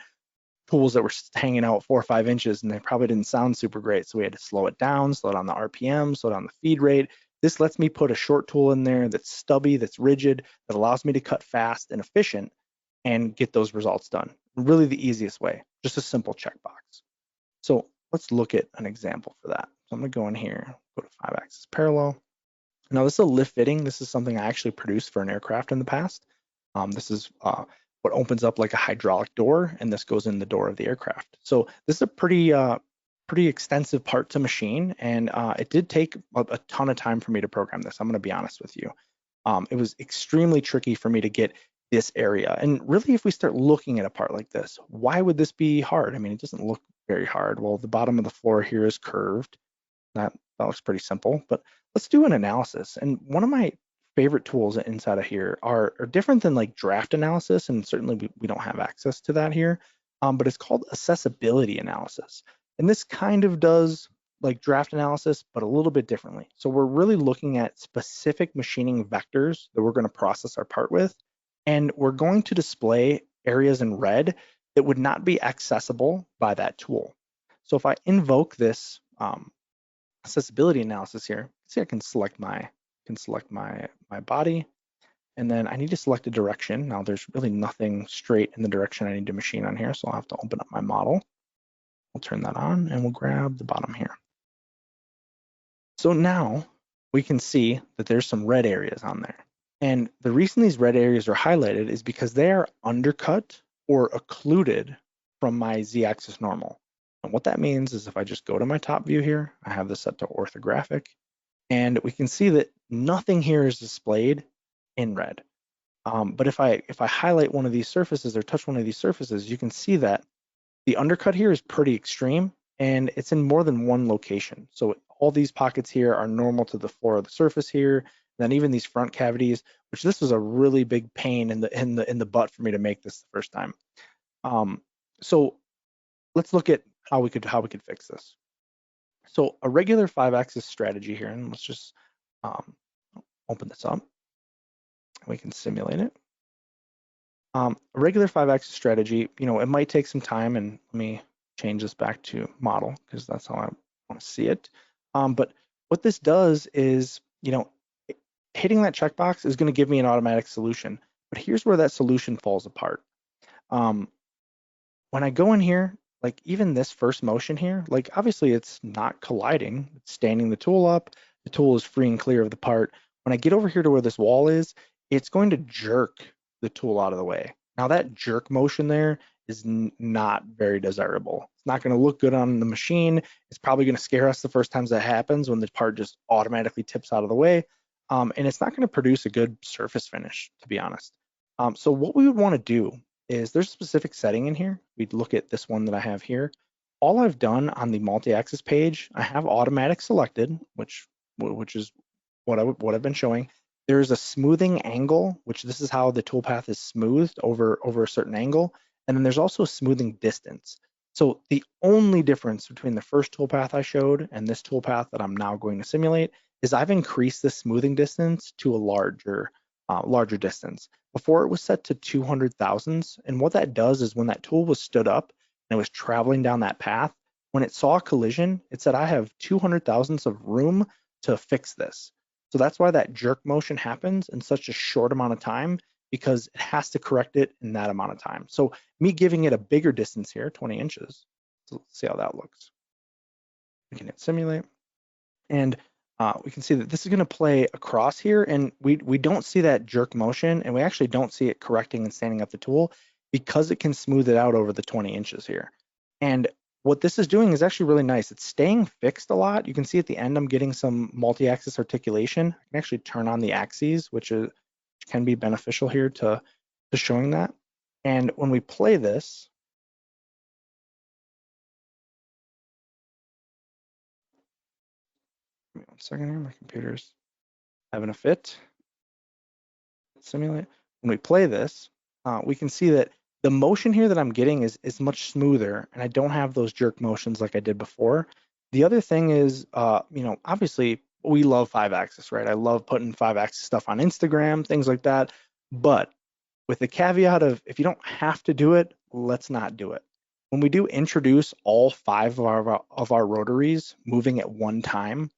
tools that were hanging out 4 or 5 inches and they probably didn't sound super great. So we had to slow it down the RPM, slow down the feed rate. This lets me put a short tool in there that's stubby, that's rigid, that allows me to cut fast and efficient and get those results done. Really the easiest way, just a simple checkbox. So let's look at an example for that. So I'm gonna go in here, go to 5-axis parallel. Now this is a lift fitting. This is something I actually produced for an aircraft in the past. This is what opens up like a hydraulic door, and this goes in the door of the aircraft. So this is a pretty extensive part to machine, and it did take a ton of time for me to program this. I'm gonna be honest with you. It was extremely tricky for me to get this area. And really, if we start looking at a part like this, why would this be hard? I mean, it doesn't look very hard. Well, the bottom of the floor here is curved. That looks pretty simple, but let's do an analysis. And one of my favorite tools inside of here are different than like draft analysis, and certainly we don't have access to that here, but it's called accessibility analysis. And this kind of does like draft analysis, but a little bit differently. So we're really looking at specific machining vectors that we're going to process our part with, and we're going to display areas in red that would not be accessible by that tool. So if I invoke this accessibility analysis here, see I can select my body, and then I need to select a direction. Now there's really nothing straight in the direction I need to machine on here, so I'll have to open up my model. We'll turn that on and we'll grab the bottom here. So now we can see that there's some red areas on there. And the reason these red areas are highlighted is because they are undercut or occluded from my Z-axis normal. And what that means is if I just go to my top view here, I have this set to orthographic, and we can see that nothing here is displayed in red. But if I highlight one of these surfaces or touch one of these surfaces, you can see that the undercut here is pretty extreme, and it's in more than one location. So all these pockets here are normal to the floor of the surface here. then even these front cavities, which this was a really big pain in the butt for me to make this the first time. So let's look at how we could fix this. So a regular 5-axis strategy here, and let's just open this up. We can simulate it. A regular 5-axis strategy, it might take some time, and let me change this back to model because that's how I want to see it. But what this does is, hitting that checkbox is going to give me an automatic solution. But here's where that solution falls apart. When I go in here, like even this first motion here, like obviously it's not colliding, it's standing the tool up, the tool is free and clear of the part. When I get over here to where this wall is, it's going to jerk the tool out of the way. Now that jerk motion there is not very desirable. It's not going to look good on the machine. It's probably going to scare us the first times that happens when the part just automatically tips out of the way. And it's not going to produce a good surface finish, to be honest. So what we would want to do is there's a specific setting in here. We'd look at this one that I have here. All I've done on the multi-axis page, I have automatic selected, which is what I've been showing. There's a smoothing angle, which this is how the toolpath is smoothed over a certain angle. And then there's also a smoothing distance. So the only difference between the first toolpath I showed and this toolpath that I'm now going to simulate is I've increased the smoothing distance to a larger distance. Before it was set to 200 thousandths, and what that does is when that tool was stood up and it was traveling down that path, when it saw a collision, it said I have 200 thousandths of room to fix this. So that's why that jerk motion happens in such a short amount of time, because it has to correct it in that amount of time. So me giving it a bigger distance here, 20 inches, so let's see how that looks. We can hit simulate, and we can see that this is going to play across here, and we don't see that jerk motion, and we actually don't see it correcting and standing up the tool because it can smooth it out over the 20 inches here. And what this is doing is actually really nice. It's staying fixed a lot. You can see at the end I'm getting some multi-axis articulation. I can actually turn on the axes, which can be beneficial here to showing that. And when we play this, give me one second here, my computer's having a fit. Simulate. When we play this, we can see that the motion here that I'm getting is much smoother, and I don't have those jerk motions like I did before. The other thing is, obviously we love 5-axis, right? I love putting 5-axis stuff on Instagram, things like that. But with the caveat of if you don't have to do it, let's not do it. When we do introduce all 5 of our rotaries moving at one time,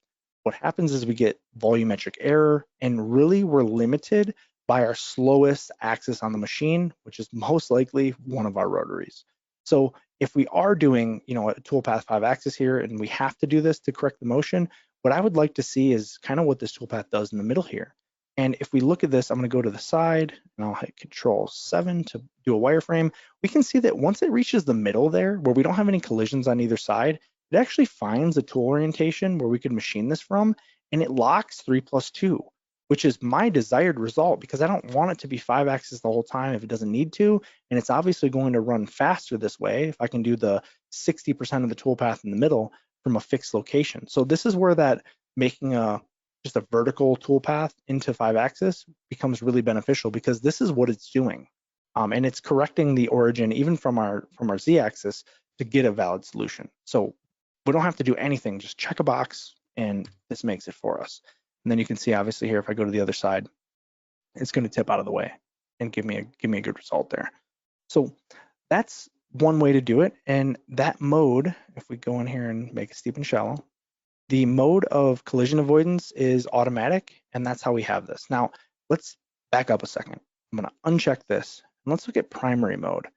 what happens is we get volumetric error, and really we're limited by our slowest axis on the machine, which is most likely one of our rotaries. So if we are doing, a toolpath 5-axis here, and we have to do this to correct the motion, what I would like to see is kind of what this toolpath does in the middle here. And if we look at this, I'm going to go to the side, and I'll hit Control-7 to do a wireframe. We can see that once it reaches the middle there, where we don't have any collisions on either side, it actually finds a tool orientation where we could machine this from, and it locks 3+2. Which is my desired result, because I don't want it to be 5-axis the whole time if it doesn't need to. And it's obviously going to run faster this way if I can do the 60% of the toolpath in the middle from a fixed location. So this is where that making just a vertical toolpath into 5-axis becomes really beneficial, because this is what it's doing. And it's correcting the origin even from our Z-axis to get a valid solution. So we don't have to do anything, just check a box and this makes it for us. And then you can see obviously here, if I go to the other side, it's going to tip out of the way and give me a good result there. So that's one way to do it. And that mode, if we go in here and make it steep and shallow, the mode of collision avoidance is automatic, and that's how we have this. Now let's back up a second. I'm going to uncheck this and let's look at primary mode.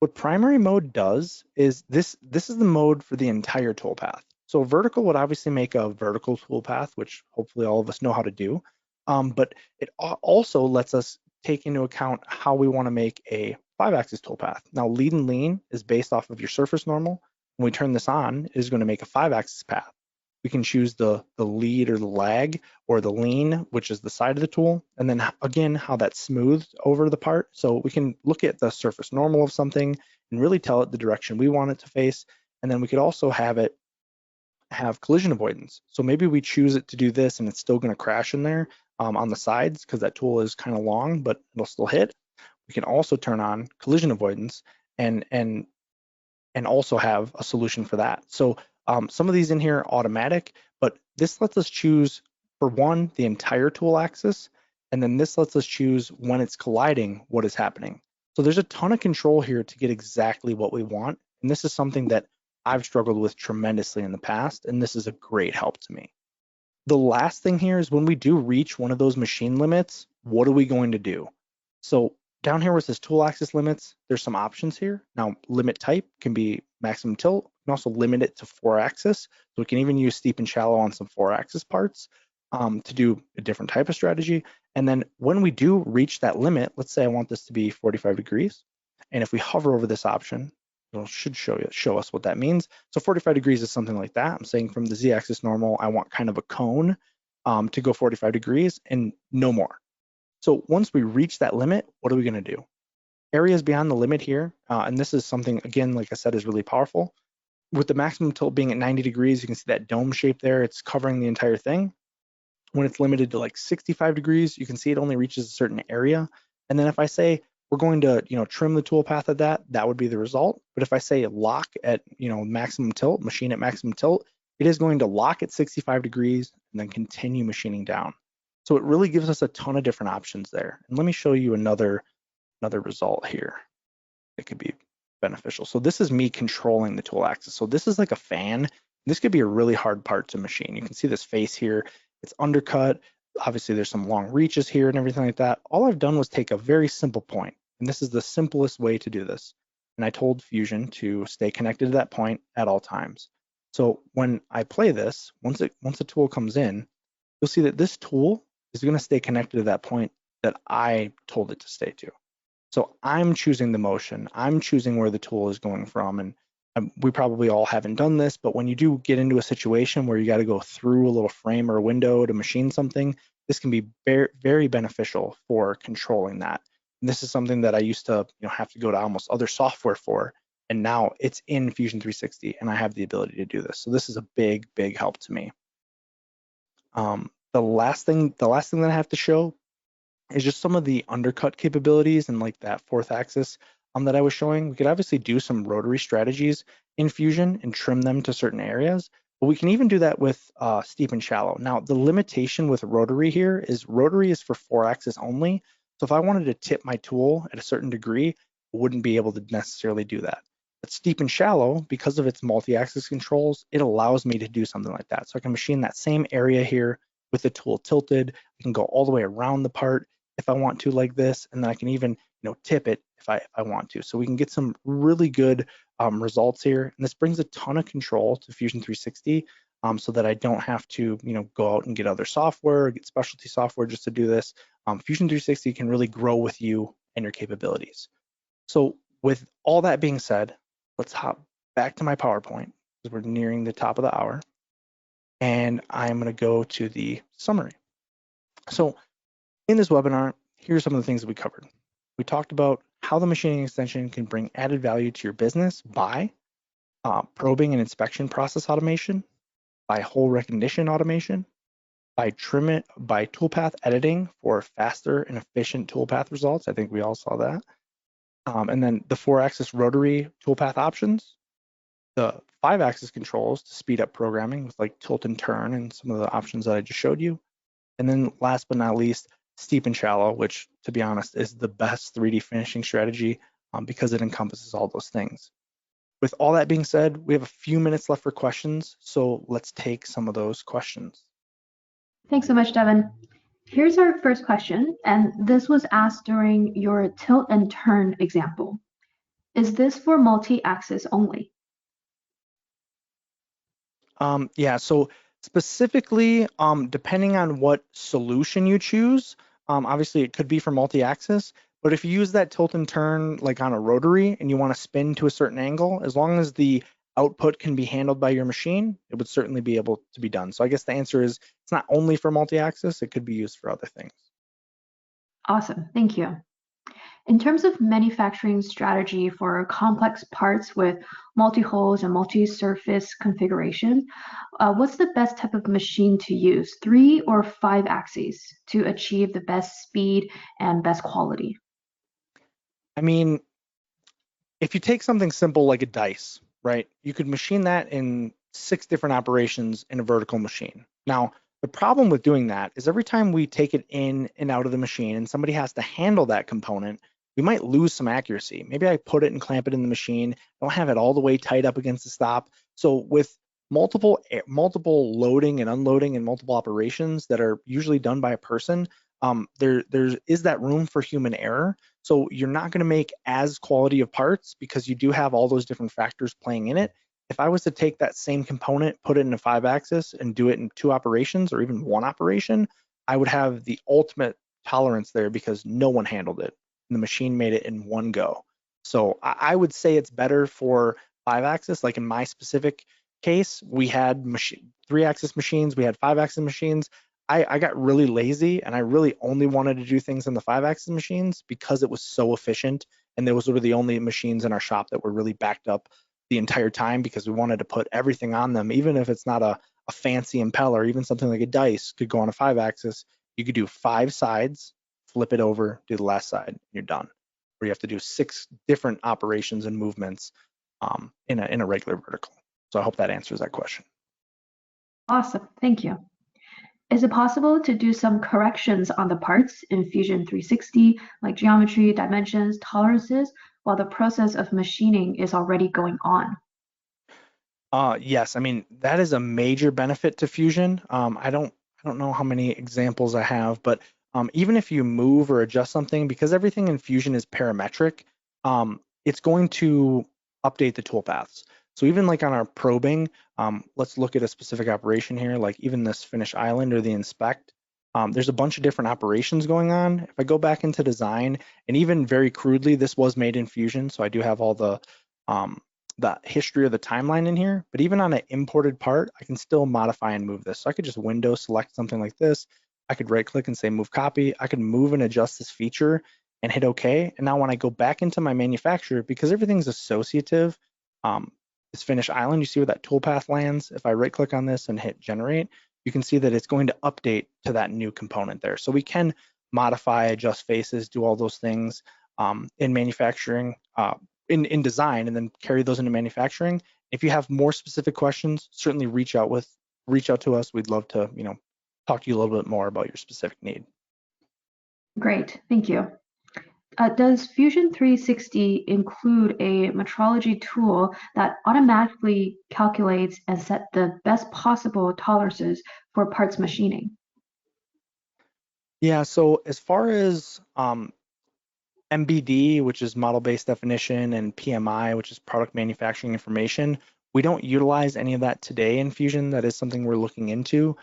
What primary mode does is this is the mode for the entire toolpath. So vertical would obviously make a vertical toolpath, which hopefully all of us know how to do. But it also lets us take into account how we want to make a 5-axis toolpath. Now lead and lean is based off of your surface normal. When we turn this on, it is going to make a 5-axis path. We can choose the lead or the lag, or the lean, which is the side of the tool, and then again how that's smoothed over the part. So we can look at the surface normal of something and really tell it the direction we want it to face. And then we could also have it have collision avoidance. So maybe we choose it to do this and it's still going to crash in there on the sides because that tool is kind of long, but it'll still hit. We can also turn on collision avoidance and also have a solution for that. So some of these in here are automatic, but this lets us choose, for one, the entire tool axis, and then this lets us choose when it's colliding, what is happening. So there's a ton of control here to get exactly what we want, and this is something that I've struggled with tremendously in the past, and this is a great help to me. The last thing here is when we do reach one of those machine limits, what are we going to do? So down here where it says tool axis limits, there's some options here. Now, limit type can be maximum tilt. You can also limit it to 4-axis. So we can even use steep and shallow on some 4-axis parts to do a different type of strategy. And then when we do reach that limit, let's say I want this to be 45 degrees. And if we hover over this option, it should show us what that means. So 45 degrees is something like that. I'm saying from the z-axis normal, I want kind of a cone to go 45 degrees and no more. So once we reach that limit, what are we going to do? Areas beyond the limit here, and this is something, again, like I said, is really powerful. With the maximum tilt being at 90 degrees, you can see that dome shape there. It's covering the entire thing. When it's limited to like 65 degrees, you can see it only reaches a certain area. And then if I say we're going to, trim the toolpath at that would be the result. But if I say lock at, maximum tilt, machine at maximum tilt, it is going to lock at 65 degrees and then continue machining down. So it really gives us a ton of different options there. And let me show you another result here that could be beneficial. So this is me controlling the tool axis. So this is like a fan. This could be a really hard part to machine. You can see this face here. It's undercut. Obviously, there's some long reaches here and everything like that. All I've done was take a very simple point, and this is the simplest way to do this. And I told Fusion to stay connected to that point at all times. So when I play this, once the tool comes in, you'll see that this tool is going to stay connected to that point that I told it to stay to. So I'm choosing the motion. I'm choosing where the tool is going from. And we probably all haven't done this, but when you do get into a situation where you got to go through a little frame or a window to machine something, this can be very, very beneficial for controlling that. And this is something that I used to have to go to almost other software for, and now it's in Fusion 360 and I have the ability to do this. So this is a big, big help to me. The last thing that I have to show is just some of the undercut capabilities and like that 4th axis that I was showing. We could obviously do some rotary strategies in Fusion and trim them to certain areas, but we can even do that with steep and shallow. Now, the limitation with rotary here is rotary is for 4-axis only. So if I wanted to tip my tool at a certain degree, I wouldn't be able to necessarily do that. But steep and shallow, because of its multi-axis controls, it allows me to do something like that. So I can machine that same area here with the tool tilted. I can go all the way around the part if I want to like this, and then I can even tip it if I want to. So we can get some really good results here. And this brings a ton of control to Fusion 360 so that I don't have to go out and get other software, get specialty software just to do this. Fusion 360 can really grow with you and your capabilities. So with all that being said, let's hop back to my PowerPoint because we're nearing the top of the hour. And I'm going to go to the summary. So in this webinar, here's some of the things that we covered. We talked about how the machining extension can bring added value to your business by probing and inspection process automation, by hole recognition automation, by toolpath editing for faster and efficient toolpath results. I think we all saw that. And then the 4-axis rotary toolpath options, the 5-axis controls to speed up programming with like tilt and turn and some of the options that I just showed you. And then last but not least, steep and shallow, which to be honest is the best 3D finishing strategy because it encompasses all those things. With all that being said, we have a few minutes left for questions, so let's take some of those questions. Thanks so much, Devon. Here's our first question, and this was asked during your tilt and turn example. Is this for multi-axis only? Yeah, so specifically, depending on what solution you choose, obviously it could be for multi-axis, but if you use that tilt and turn like on a rotary and you want to spin to a certain angle, as long as the output can be handled by your machine, it would certainly be able to be done. So I guess the answer is it's not only for multi-axis, it could be used for other things. Awesome, thank you. In terms of manufacturing strategy for complex parts with multi-holes and multi-surface configuration, what's the best type of machine to use, 3 or 5 axes, to achieve the best speed and best quality? I mean, if you take something simple like a dice, right, you could machine that in 6 different operations in a vertical machine. Now, the problem with doing that is every time we take it in and out of the machine and somebody has to handle that component, we might lose some accuracy. Maybe I put it and clamp it in the machine, don't have it all the way tight up against the stop. So with multiple loading and unloading and multiple operations that are usually done by a person, there is that room for human error. So you're not going to make as quality of parts because you do have all those different factors playing in it. If I was to take that same component, put it in a 5-axis and do it in 2 operations or even 1 operation, I would have the ultimate tolerance there because no one handled it. And the machine made it in 1 go. So I would say it's better for 5-axis. Like in my specific case, we had 3-axis machines, we had 5-axis machines. I got really lazy and I really only wanted to do things on the 5-axis machines because it was so efficient. And those were the only machines in our shop that were really backed up the entire time because we wanted to put everything on them. Even if it's not a fancy impeller, even something like a dice could go on a 5-axis. You could do 5 sides, flip it over, do the last side, and you're done. Or you have to do 6 different operations and movements in a regular vertical. So I hope that answers that question. Awesome, thank you. Is it possible to do some corrections on the parts in Fusion 360, like geometry, dimensions, tolerances, while the process of machining is already going on? Yes, I mean that is a major benefit to Fusion. I don't know how many examples I have, but even if you move or adjust something, because everything in Fusion is parametric, it's going to update the toolpaths. So even like on our probing, let's look at a specific operation here, like even this finish island or the inspect. There's a bunch of different operations going on. If I go back into design, and even very crudely, this was made in Fusion, so I do have all the history of the timeline in here, but even on an imported part, I can still modify and move this. So I could just window select something like this. I could right click and say move copy. I could move and adjust this feature and hit OK. And now when I go back into my manufacturer, because everything's associative, this finish island, you see where that toolpath lands? If I right click on this and hit generate, you can see that it's going to update to that new component there. So we can modify, adjust faces, do all those things in manufacturing, in design, and then carry those into manufacturing. If you have more specific questions, certainly reach out to us. We'd love to, talk to you a little bit more about your specific need. Great, thank you. Does Fusion 360 include a metrology tool that automatically calculates and set the best possible tolerances for parts machining? Yeah, so as far as MBD, which is model-based definition, and PMI, which is product manufacturing information, we don't utilize any of that today in Fusion. That is something we're looking into.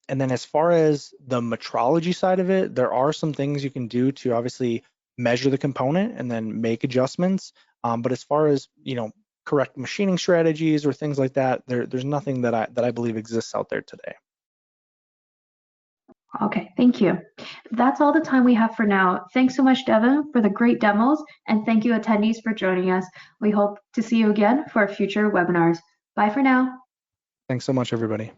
And then as far as the metrology side of it, there are some things you can do to obviously measure the component and then make adjustments. But as far as, correct machining strategies or things like that, there's nothing that I believe exists out there today. Okay, thank you. That's all the time we have for now. Thanks so much, Devon, for the great demos, and thank you, attendees, for joining us. We hope to see you again for future webinars. Bye for now. Thanks so much, everybody.